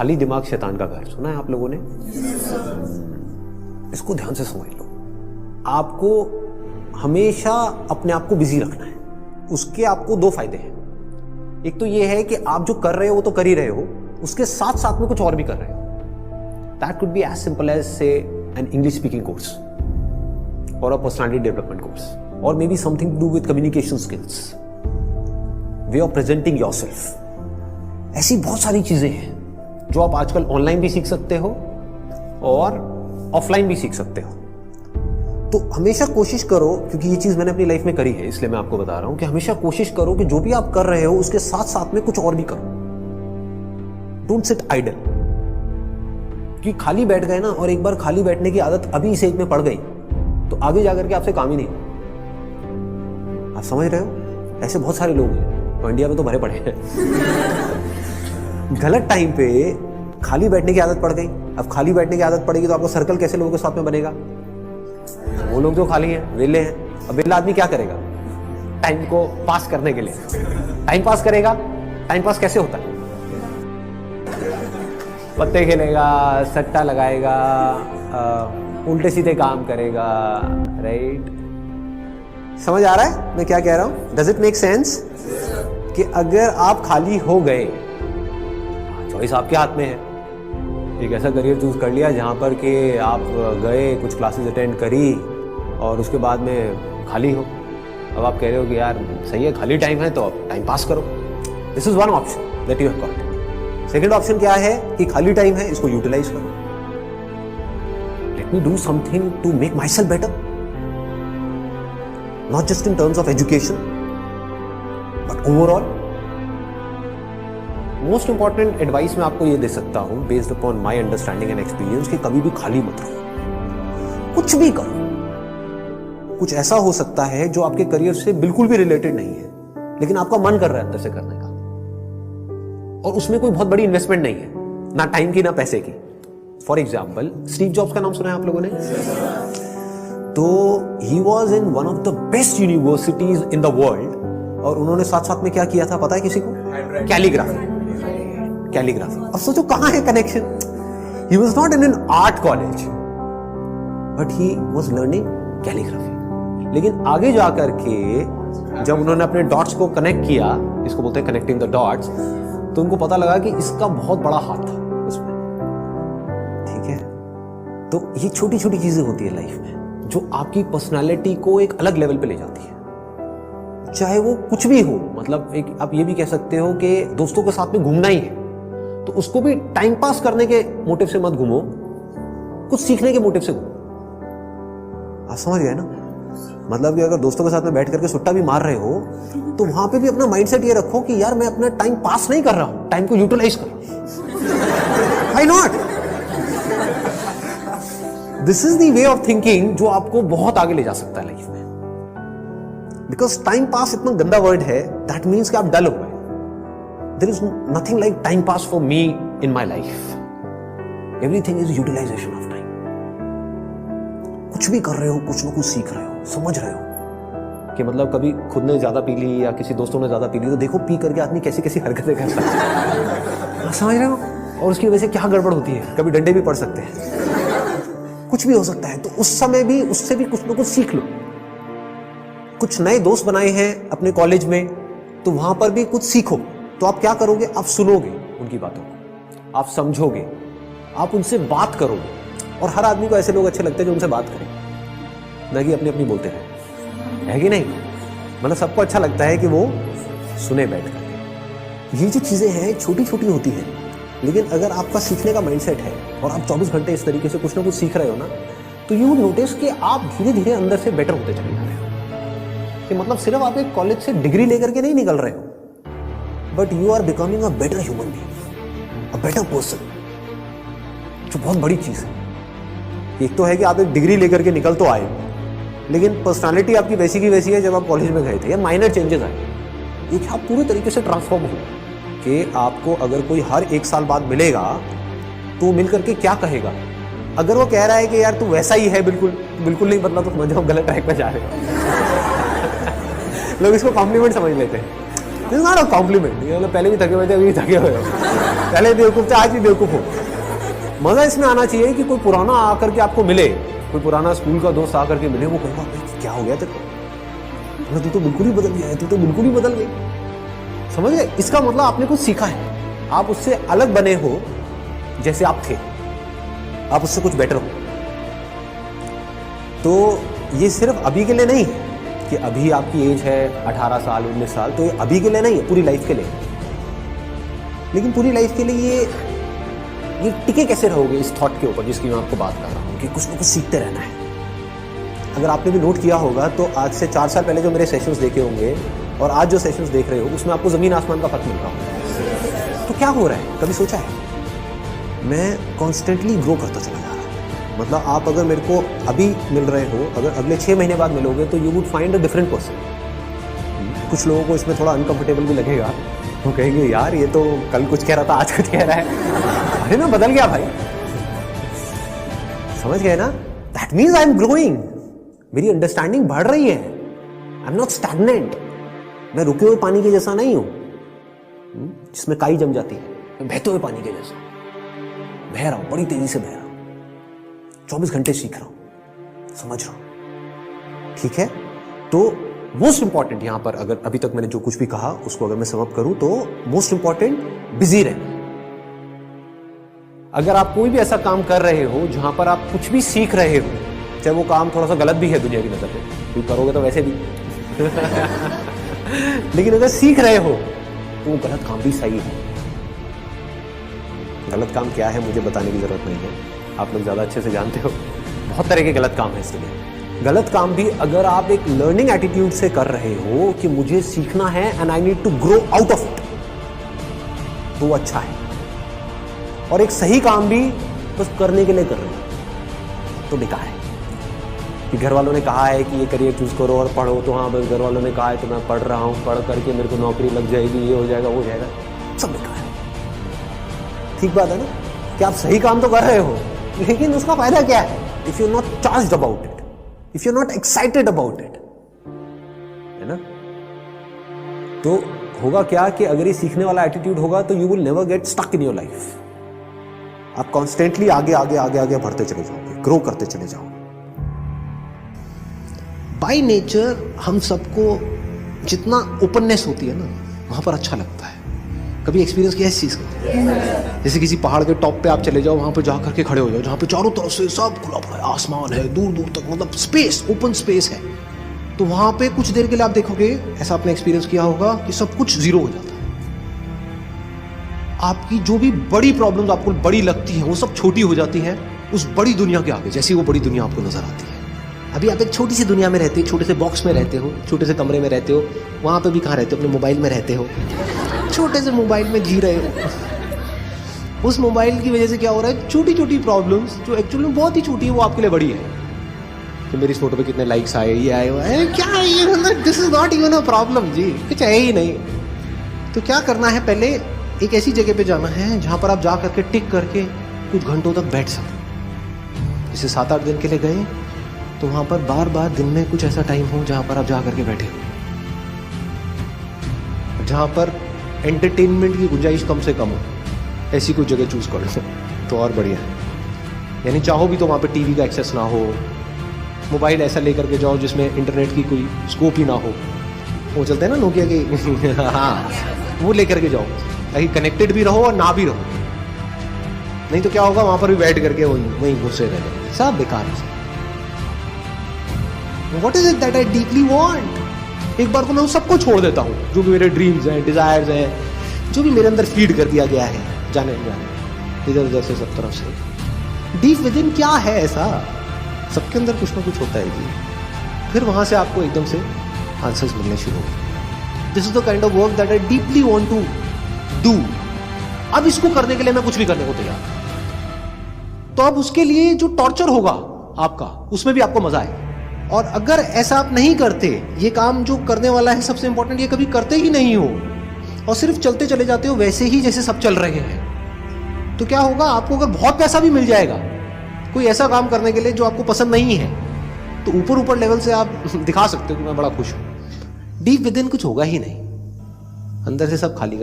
खाली दिमाग शैतान का घर, सुना है आप लोगों ने? इसको ध्यान से समझ लो। आपको हमेशा अपने आप को बिजी रखना है। उसके आपको दो फायदे हैं। एक तो ये है कि आप जो कर रहे हो वो तो कर ही रहे हो, उसके साथ साथ में कुछ और भी कर रहे हो। That could be as simple as say an English speaking course और अ पर्सनालिटी डेवलपमेंट कोर्स, और maybe something to do with communication skills, way of presenting yourself. ऐसी बहुत सारी चीजें हैं जो आप आजकल ऑनलाइन भी सीख सकते हो और ऑफलाइन भी सीख सकते हो। तो हमेशा कोशिश करो, क्योंकि ये चीज मैंने अपनी लाइफ में करी है इसलिए मैं आपको बता रहा हूं कि हमेशा कोशिश करो कि जो भी आप कर रहे हो उसके साथ साथ में कुछ और भी करो। Don't sit idle. कि खाली बैठ गए ना, और एक बार खाली बैठने की आदत अभी इस एज में पड़ गई तो आगे जाकर के आपसे काम ही नहीं। आप समझ रहे हो? ऐसे बहुत सारे लोग हैं और इंडिया में तो भरे पड़े हैं। गलत टाइम पे खाली बैठने की आदत पड़ गई। अब खाली बैठने की आदत पड़ेगी तो आपका सर्कल कैसे लोगों के साथ में बनेगा? वो लोग जो खाली हैं, वेले हैं। अब वेला आदमी क्या करेगा टाइम को पास करने के लिए? टाइम पास करेगा। टाइम पास कैसे होता है? पत्ते खेलेगा, सट्टा लगाएगा, उल्टे सीधे काम करेगा, राइट? समझ आ रहा है मैं क्या कह रहा हूं? Does it make sense? कि अगर आप खाली हो गए, चॉइस आपके हाथ में है। एक ऐसा करियर चूज कर लिया जहां पर कि आप गए, कुछ क्लासेस अटेंड करी और उसके बाद में खाली हो। अब आप कह रहे हो कि यार सही है, खाली टाइम है तो अब टाइम पास करो। This is one option that you have got. Second option क्या है कि खाली टाइम है, इसको यूटिलाइज करो। Let me do something to make myself better, not just in terms of education but overall. Most important advice मैं आपको ये दे सकता हूं based upon my understanding and experience कि कभी भी खाली मत रहो, कुछ भी करो। कुछ ऐसा हो सकता है जो आपके करियर से बिल्कुल भी रिलेटेड नहीं है लेकिन आपका मन कर रहा है अंदर से करने का, और उसमें कोई बहुत बड़ी इन्वेस्टमेंट नहीं है, ना टाइम की ना पैसे की। फॉर एग्जाम्पल, स्टीव जॉब्स का नाम सुना है आप लोगों ने? तो he was in one of the best universities in the world, और उन्होंने साथ साथ में क्या किया था पता है किसी को? कैलीग्राफी। कैलीग्राफी। अब सोचो कहां है connection? He was not in an art college but he was learning calligraphy. लेकिन आगे जाकर के जब उन्होंने अपने डॉट्स को कनेक्ट किया, इसको बोलते हैं कनेक्टिंग द डॉट्स, तो उनको पता लगा कि इसका बहुत बड़ा हाथ था उसमें। ठीक है? तो ये छोटी छोटी चीजें होती है लाइफ में जो आपकी पर्सनालिटी को एक अलग लेवल पे ले जाती है। चाहे वो कुछ भी हो, मतलब एक आप ये भी कह सकते हो कि दोस्तों के साथ में घूमना ही है तो उसको भी टाइम पास करने के मोटिव से मत घूमो, कुछ सीखने के मोटिव से घूमो। आप समझ गए ना? मतलब कि अगर दोस्तों के साथ में बैठ करके सुट्टा भी मार रहे हो तो वहां पे भी अपना माइंडसेट ये रखो कि यार मैं अपना टाइम पास नहीं कर रहा हूं, टाइम को यूटिलाइज कर रहा हूं। Why not? This is the way of thinking जो आपको बहुत आगे ले जा सकता है लाइफ में। बिकॉज टाइम पास इतना गंदा वर्ड है, दैट मीन्स कि आप डल हो गए। There is nothing like time pass for me in my life. Everything is utilisation of time. कुछ भी कर रहे हो, कुछ ना कुछ सीख रहे हो, समझ रहे हो कि मतलब कभी खुद ने ज्यादा पी ली या किसी दोस्तों ने ज्यादा पी ली तो देखो पी करके आदमी कैसी कैसी हरकतें करता है। समझ रहे हो? और उसकी वजह से क्या गड़बड़ होती है, कभी डंडे भी पड़ सकते हैं, कुछ भी हो सकता है। तो उस समय भी उससे भी कुछ ना कुछ सीख लो। कुछ नए दोस्त बनाए हैं अपने कॉलेज में तो वहां पर भी कुछ सीखो। तो आप क्या करोगे? आप सुनोगे उनकी बातों को, आप समझोगे, आप उनसे बात करोगे। और हर आदमी को ऐसे लोग अच्छे लगते हैं जो उनसे बात करें, ना कि अपनी अपनी बोलते रहे, है कि नहीं? मतलब सबको अच्छा लगता है कि वो सुने बैठ कर। ये जो चीजें हैं छोटी छोटी होती हैं, लेकिन अगर आपका सीखने का माइंडसेट है और आप 24 घंटे इस तरीके से कुछ ना कुछ सीख रहे हो ना, तो यू वुड नोटिस कि आप धीरे धीरे अंदर से बेटर होते चले जा रहे हो। कि मतलब सिर्फ आप एक कॉलेज से डिग्री लेकर के नहीं निकल रहे हो, but you are becoming a better human being, a better person, जो बहुत बड़ी चीज है। एक तो है कि आप एक डिग्री लेकर के निकल तो आए, लेकिन पर्सनालिटी आपकी वैसी की वैसी है जब आप कॉलेज में गए थे, या माइनर चेंजेस आए। एक आप पूरे तरीके से ट्रांसफॉर्म हो कि आपको अगर कोई हर 1 साल बाद मिलेगा तो मिल करके क्या कहेगा? अगर वो कह रहा है कि यार तू वैसा ही है, बिल्कुल बिल्कुल नहीं बदला, तो समझ जाओ गलत ट्रैक पे जा रहे हो। लोग इसको कॉम्प्लीमेंट समझ लेते हैं। This is not a compliment. पहले भी थके हुए थे, अभी भी थके हुए हैं। पहले बेवकूफ थे, आज भी बेवकूफ हो। मजा इसमें आना चाहिए कि कोई पुराना आकर के आपको मिले, कोई पुराना स्कूल का दोस्त आकर के मिले, वो कहेगा क्या हो गया तेरे को, तू तो बिल्कुल ही बदल गया है, तू तो बिल्कुल ही बदल गई। समझ गए? इसका मतलब आपने कुछ सीखा है, आप उससे अलग बने हो जैसे आप थे, आप उससे कुछ बेटर हो। तो ये सिर्फ अभी के लिए नहीं है कि अभी आपकी एज है 18 साल 19 साल, तो ये अभी के लिए नहीं है, पूरी लाइफ के लिए। लेकिन पूरी लाइफ के लिए ये टिके कैसे रहोगे इस थॉट के ऊपर जिसकी मैं आपको बात कर रहा हूँ कि कुछ ना कुछ सीखते रहना है। अगर आपने भी नोट किया होगा तो आज से 4 साल पहले जो मेरे सेशंस देखे होंगे और आज जो सेशंस देख रहे हो उसमें आपको ज़मीन आसमान का फर्क मिल रहा होगा। तो क्या हो रहा है, कभी सोचा है? मैं कॉन्स्टेंटली ग्रो करता चला जा रहा हूँ। मतलब आप अगर मेरे को अभी मिल रहे हो, अगर अगले 6 महीने बाद मिलोगे तो you would find a different person. कुछ लोगों को इसमें थोड़ा अनकंफर्टेबल भी लगेगा, वो कहेंगे यार ये तो कल कुछ कह रहा था आज कुछ कह रहा है, अरे मैं बदल गया भाई। समझ गए ना? That means I am growing, मेरी अंडरस्टैंडिंग बढ़ रही है। आई एम नॉट स्टैग्नेंट, मैं रुके हुए पानी के जैसा नहीं हूं जिसमें काई जम जाती है। मैं बहते हुए पानी के जैसा बह रहा हूं, बड़ी तेजी से बह रहा हूं, 24 घंटे सीख रहा हूं, समझ रहा हूं। ठीक है? तो मोस्ट इंपॉर्टेंट यहां पर, अगर अभी तक मैंने जो कुछ भी कहा उसको अगर मैं समअप करूं तो मोस्ट इंपॉर्टेंट बिजी रहना। अगर आप कोई भी ऐसा काम कर रहे हो जहां पर आप कुछ भी सीख रहे हो, चाहे वो काम थोड़ा सा गलत भी है दुनिया की नजर में, क्योंकि करोगे तो वैसे भी लेकिन अगर सीख रहे हो तो वो गलत काम भी सही है। गलत काम क्या है मुझे बताने की जरूरत नहीं है, आप लोग ज्यादा अच्छे से जानते हो। बहुत तरह के गलत काम है इस दुनिया। गलत काम भी अगर आप एक लर्निंग एटीट्यूड से कर रहे हो कि मुझे सीखना है and I need to grow out of it, तो वो अच्छा है। और एक सही काम भी बस करने के लिए कर रहे हो तो बेकार है। कि घर वालों ने कहा है कि ये करियर चूज करो और पढ़ो, तो हाँ बस घर वालों ने कहा है तो मैं पढ़ रहा हूँ, पढ़ करके मेरे को नौकरी लग जाएगी, ये हो जाएगा वो हो जाएगा, सब बेकार है। ठीक बात है ना कि आप सही काम तो कर रहे हो लेकिन उसका फायदा क्या है if you not charged about it, if you not excited about it, है ना? तो होगा क्या कि अगर ये सीखने वाला एटीट्यूड होगा तो you will never get stuck in your life. आप कॉन्स्टेंटली आगे आगे आगे आगे बढ़ते चले जाओगे, ग्रो करते चले जाओगे। बाय नेचर हम सबको जितना ओपननेस होती है ना वहां पर अच्छा लगता है। कभी एक्सपीरियंस किया इस चीज का? जैसे किसी पहाड़ के टॉप पे आप चले जाओ, वहां पे जा करके खड़े हो जाओ जहां पे चारों तरफ से सब खुला पड़ा है, आसमान है दूर दूर तक, मतलब स्पेस, ओपन स्पेस है। तो वहां पे कुछ देर के लिए आप देखोगे, ऐसा आपने एक्सपीरियंस किया होगा कि सब कुछ जीरो हो जाता है। आपकी जो भी बड़ी प्रॉब्लम्स आपको बड़ी लगती है वो सब छोटी हो जाती है उस बड़ी दुनिया के आगे, जैसी वो बड़ी दुनिया आपको नजर आती है। अभी आप एक छोटी सी दुनिया में रहते हो, छोटे से बॉक्स में रहते हो, छोटे से कमरे में रहते हो, वहां पे भी कहाँ रहते हो? अपने मोबाइल में रहते हो, छोटे से मोबाइल में जी रहे हो। उस मोबाइल की वजह से क्या हो रहा है, छोटी छोटी प्रॉब्लम्स जो एक्चुअली में बहुत ही छोटी है वो आपके लिए बड़ी है। कि मेरी इस फोटो पे कितने लाइक्स आए, ये आए, वो आए, क्या है ये, this is not even a problem जी, कुछ है ही नहीं। तो क्या करना है, पहले एक ऐसी जगह पे जाना है जहां पर आप जा करके टिक करके कुछ घंटों तक बैठ सको। जैसे 7-8 दिन के लिए गए तो वहां पर बार बार दिन में कुछ ऐसा टाइम हो जहां पर आप जा करके बैठे हो, जहां पर एंटरटेनमेंट की गुंजाइश कम से कम हो, ऐसी कोई जगह चूज कर लो तो और बढ़िया है। यानी चाहो भी तो वहां पे टीवी का एक्सेस ना हो, मोबाइल ऐसा लेकर के जाओ जिसमें इंटरनेट की कोई स्कोप ही ना हो, वो चलते हैं ना नोकिया के हाँ, वो लेकर के जाओ ताकि कनेक्टेड भी रहो और ना भी रहो। नहीं तो क्या होगा, वहां पर भी बैठ करके वहीं घुसे रहे, सब बेकार है। What is it that I deeply want? एक बार को मैं उन सबको छोड़ देता हूँ जो भी मेरे ड्रीम्स हैं, डिजायर्स हैं, जो भी मेरे अंदर फीड कर दिया गया है जाने इधर उधर से सब तरफ से। डीप विद इन क्या है ऐसा, सबके अंदर कुछ ना कुछ होता है जी। फिर वहां से आपको एकदम से आंसर्स मिलने शुरू हो। This is the kind of work that I deeply want to do. अब इसको करने के लिए मैं कुछ भी करने को तैयार। तो अब उसके लिए जो टॉर्चर होगा आपका, उसमें भी आपको मजा आए। और अगर ऐसा आप नहीं करते, ये काम जो करने वाला है सबसे इंपॉर्टेंट, ये कभी करते ही नहीं हो और सिर्फ चलते चले जाते हो वैसे ही जैसे सब चल रहे हैं, तो क्या होगा, आपको अगर बहुत पैसा भी मिल जाएगा कोई ऐसा काम करने के लिए जो आपको पसंद नहीं है, तो ऊपर ऊपर लेवल से आप दिखा सकते हो कि मैं बड़ा खुश हूं। डीप विद इन कुछ होगा ही नहीं, अंदर से सब खाली।